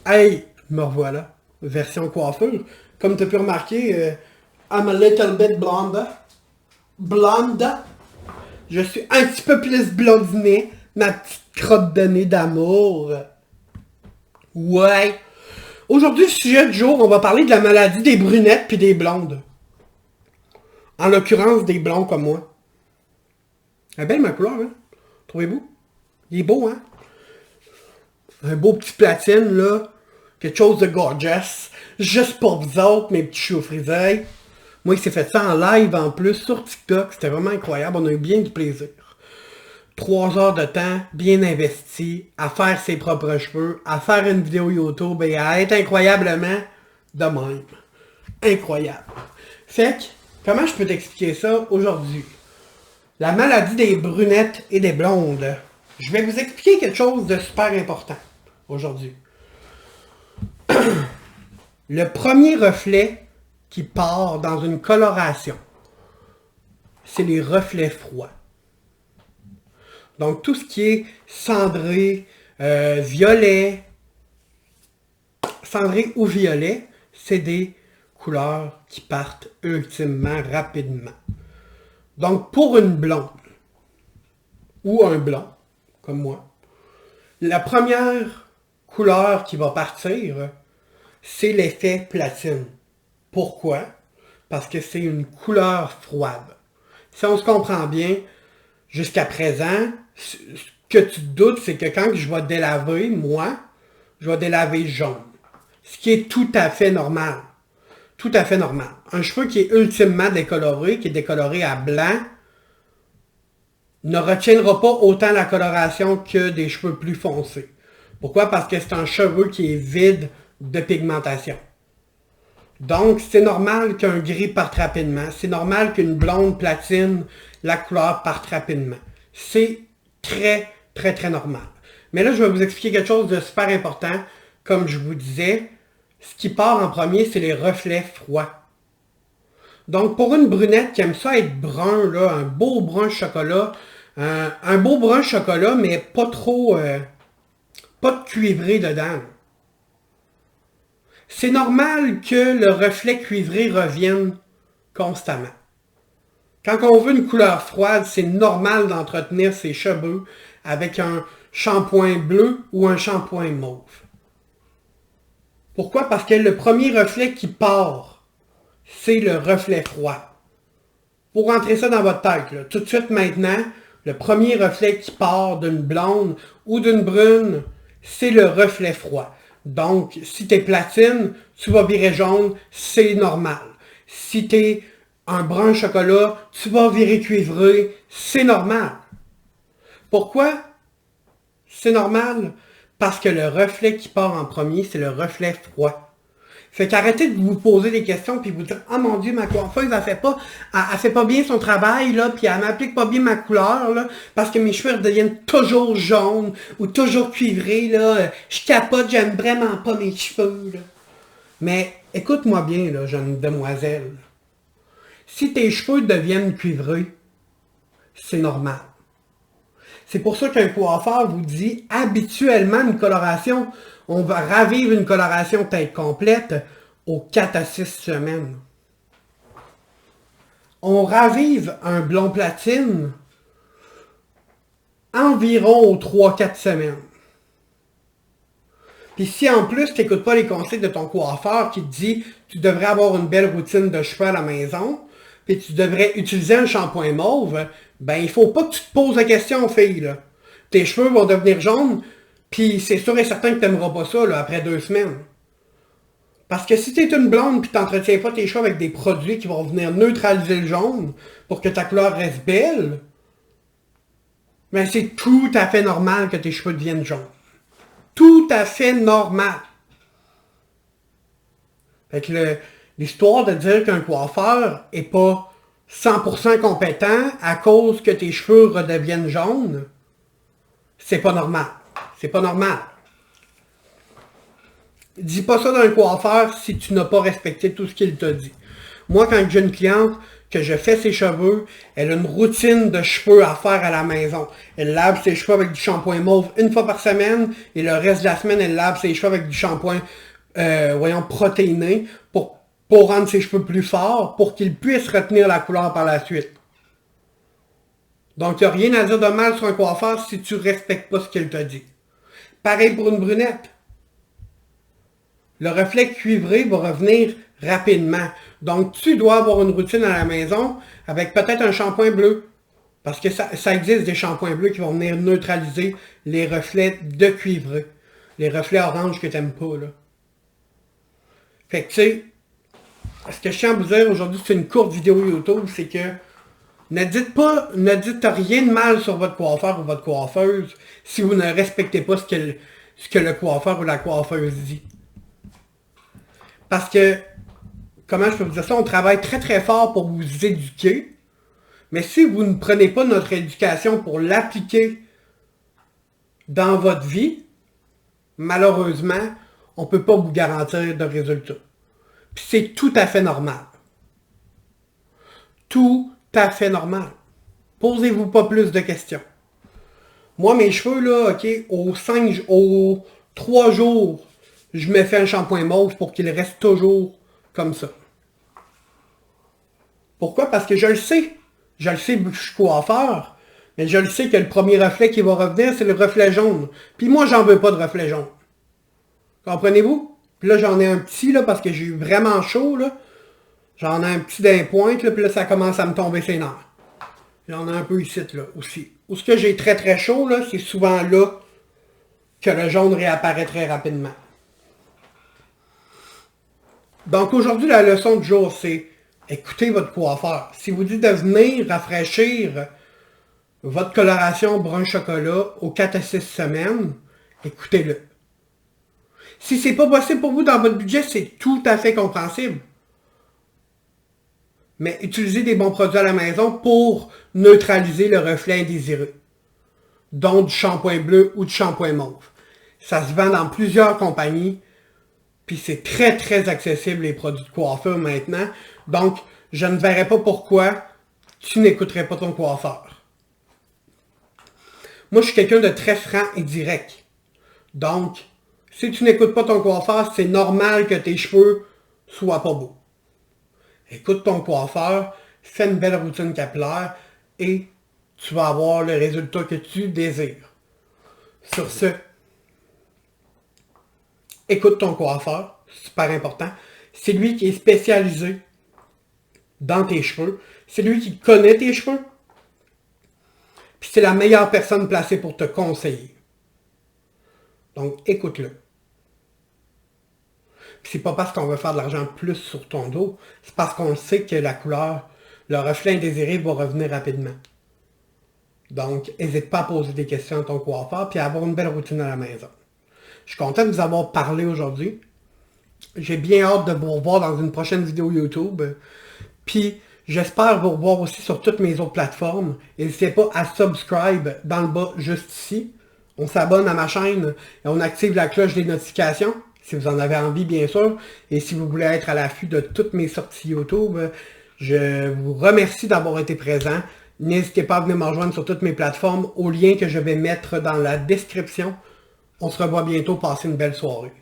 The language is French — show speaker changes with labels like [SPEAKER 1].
[SPEAKER 1] Hey, me revoilà. Version coiffure. Comme tu as pu remarquer, I'm a little bit blonde. Blonde. Je suis un petit peu plus blondiné. Ma petite crotte de nez d'amour. Ouais. Aujourd'hui, le sujet du jour, on va parler de la maladie des brunettes puis des blondes. En l'occurrence, des blonds comme moi. Elle est belle ma couleur, hein? Trouvez-vous? Il est beau, hein? Un beau petit platine, là. Quelque chose de gorgeous. Juste pour vous autres, mes petits choux frisés. Moi, il s'est fait ça en live en plus sur TikTok. C'était vraiment incroyable. On a eu bien du plaisir. 3 heures de temps bien investi à faire ses propres cheveux, à faire une vidéo YouTube et à être incroyablement de même. Incroyable. Fait que, comment je peux t'expliquer ça aujourd'hui? La maladie des brunettes et des blondes. Je vais vous expliquer quelque chose de super important aujourd'hui. Le premier reflet qui part dans une coloration, c'est les reflets froids. Donc tout ce qui est cendré, violet, cendré ou violet, c'est des couleurs qui partent ultimement rapidement. Donc pour une blonde ou un blanc, comme moi, la première couleur qui va partir, c'est l'effet platine. Pourquoi? Parce que c'est une couleur froide. Si on se comprend bien, jusqu'à présent, ce que tu te doutes, c'est que quand je vais délaver, moi, je vais délaver jaune. Ce qui est tout à fait normal. Tout à fait normal. Un cheveu qui est ultimement décoloré, qui est décoloré à blanc, ne retiendra pas autant la coloration que des cheveux plus foncés. Pourquoi? Parce que c'est un cheveu qui est vide de pigmentation. Donc, c'est normal qu'un gris parte rapidement. C'est normal qu'une blonde platine, la couleur parte rapidement. C'est très, très, très normal. Mais là, je vais vous expliquer quelque chose de super important. Comme je vous disais, ce qui part en premier, c'est les reflets froids. Donc, pour une brunette qui aime ça être brun, là, un beau brun chocolat, un beau brun chocolat, mais pas trop, pas de cuivré dedans. C'est normal que le reflet cuivré revienne constamment. Quand on veut une couleur froide, c'est normal d'entretenir ses cheveux avec un shampoing bleu ou un shampoing mauve. Pourquoi? Parce que le premier reflet qui part, c'est le reflet froid. Pour rentrer ça dans votre tête, là, tout de suite maintenant, le premier reflet qui part d'une blonde ou d'une brune, c'est le reflet froid. Donc, si t'es platine, tu vas virer jaune, c'est normal. Si t'es un brun chocolat, tu vas virer cuivré, c'est normal. Pourquoi? C'est normal. Parce que le reflet qui part en premier, c'est le reflet froid. Fait qu'arrêtez de vous poser des questions puis vous dire « Oh mon Dieu, ma coiffeuse, elle fait pas bien son travail, là, puis elle m'applique pas bien ma couleur, là, parce que mes cheveux deviennent toujours jaunes ou toujours cuivrés, là. Je capote, j'aime vraiment pas mes cheveux, là. » Mais écoute-moi bien, là, jeune demoiselle. Si tes cheveux deviennent cuivrés, c'est normal. C'est pour ça qu'un coiffeur vous dit habituellement une coloration, on va ravivre une coloration tête complète aux 4 à 6 semaines. On ravive un blond platine environ aux 3-4 semaines. Puis si en plus tu n'écoutes pas les conseils de ton coiffeur qui te dit tu devrais avoir une belle routine de cheveux à la maison, puis tu devrais utiliser un shampoing mauve, ben il faut pas que tu te poses la question, fille, là. Tes cheveux vont devenir jaunes, puis c'est sûr et certain que tu n'aimeras pas ça, là, après 2 semaines. Parce que si tu es une blonde puis tu n'entretiens pas tes cheveux avec des produits qui vont venir neutraliser le jaune pour que ta couleur reste belle, ben c'est tout à fait normal que tes cheveux deviennent jaunes. Tout à fait normal. Fait que l'histoire de dire qu'un coiffeur est pas 100% compétent à cause que tes cheveux redeviennent jaunes, c'est pas normal. C'est pas normal. Dis pas ça d'un coiffeur si tu n'as pas respecté tout ce qu'il t'a dit. Moi, quand j'ai une cliente que je fais ses cheveux, elle a une routine de cheveux à faire à la maison. Elle lave ses cheveux avec du shampoing mauve une fois par semaine, et le reste de la semaine, elle lave ses cheveux avec du shampoing, protéiné, pour rendre ses cheveux plus forts, pour qu'ils puissent retenir la couleur par la suite. Donc, il n'y a rien à dire de mal sur un coiffeur si tu ne respectes pas ce qu'il te dit. Pareil pour une brunette. Le reflet cuivré va revenir rapidement. Donc, tu dois avoir une routine à la maison avec peut-être un shampoing bleu. Parce que ça existe des shampoings bleus qui vont venir neutraliser les reflets de cuivré. Les reflets orange que tu n'aimes pas, là. Fait que, tu sais, ce que je tiens à vous dire aujourd'hui, c'est une courte vidéo YouTube, c'est que ne dites rien de mal sur votre coiffeur ou votre coiffeuse si vous ne respectez pas ce que le coiffeur ou la coiffeuse dit. Parce que, comment je peux vous dire ça, on travaille très très fort pour vous éduquer, mais si vous ne prenez pas notre éducation pour l'appliquer dans votre vie, malheureusement, on ne peut pas vous garantir de résultats. Puis c'est tout à fait normal. Tout à fait normal. Posez-vous pas plus de questions. Moi, mes cheveux, là, ok, aux 3 jours, je me fais un shampoing mauve pour qu'il reste toujours comme ça. Pourquoi? Parce que je le sais. Je le sais, vu que je suis coiffeur, mais je le sais que le premier reflet qui va revenir, c'est le reflet jaune. Puis moi, j'en veux pas de reflet jaune. Comprenez-vous? Puis là, j'en ai un petit, là, parce que j'ai eu vraiment chaud, là. J'en ai un petit d'un pointe, là, puis là, ça commence à me tomber ses nerfs. J'en ai un peu ici, là, aussi. Où ce que j'ai très très chaud, là, c'est souvent là que le jaune réapparaît très rapidement. Donc aujourd'hui, la leçon du jour, c'est écoutez votre coiffeur. Si vous dites de venir rafraîchir votre coloration brun chocolat aux 4 à 6 semaines, écoutez-le. Si c'est pas possible pour vous dans votre budget, c'est tout à fait compréhensible. Mais utilisez des bons produits à la maison pour neutraliser le reflet indésiré, dont du shampoing bleu ou du shampoing mauve. Ça se vend dans plusieurs compagnies, puis c'est très très accessible les produits de coiffeur maintenant. Donc, je ne verrais pas pourquoi tu n'écouterais pas ton coiffeur. Moi, je suis quelqu'un de très franc et direct. Donc, si tu n'écoutes pas ton coiffeur, c'est normal que tes cheveux soient pas beaux. Écoute ton coiffeur, fais une belle routine capillaire et tu vas avoir le résultat que tu désires. Sur ce, écoute ton coiffeur, super important. C'est lui qui est spécialisé dans tes cheveux. C'est lui qui connaît tes cheveux. Puis c'est la meilleure personne placée pour te conseiller. Donc, écoute-le. C'est pas parce qu'on veut faire de l'argent plus sur ton dos, c'est parce qu'on sait que la couleur, le reflet indésiré va revenir rapidement. Donc, n'hésite pas à poser des questions à ton coiffeur puis à avoir une belle routine à la maison. Je suis content de vous avoir parlé aujourd'hui. J'ai bien hâte de vous revoir dans une prochaine vidéo YouTube. Puis, j'espère vous revoir aussi sur toutes mes autres plateformes. N'hésitez pas à subscribe dans le bas, juste ici. On s'abonne à ma chaîne et on active la cloche des notifications, si vous en avez envie, bien sûr. Et si vous voulez être à l'affût de toutes mes sorties YouTube, je vous remercie d'avoir été présent. N'hésitez pas à venir me rejoindre sur toutes mes plateformes au lien que je vais mettre dans la description. On se revoit bientôt. Passez une belle soirée.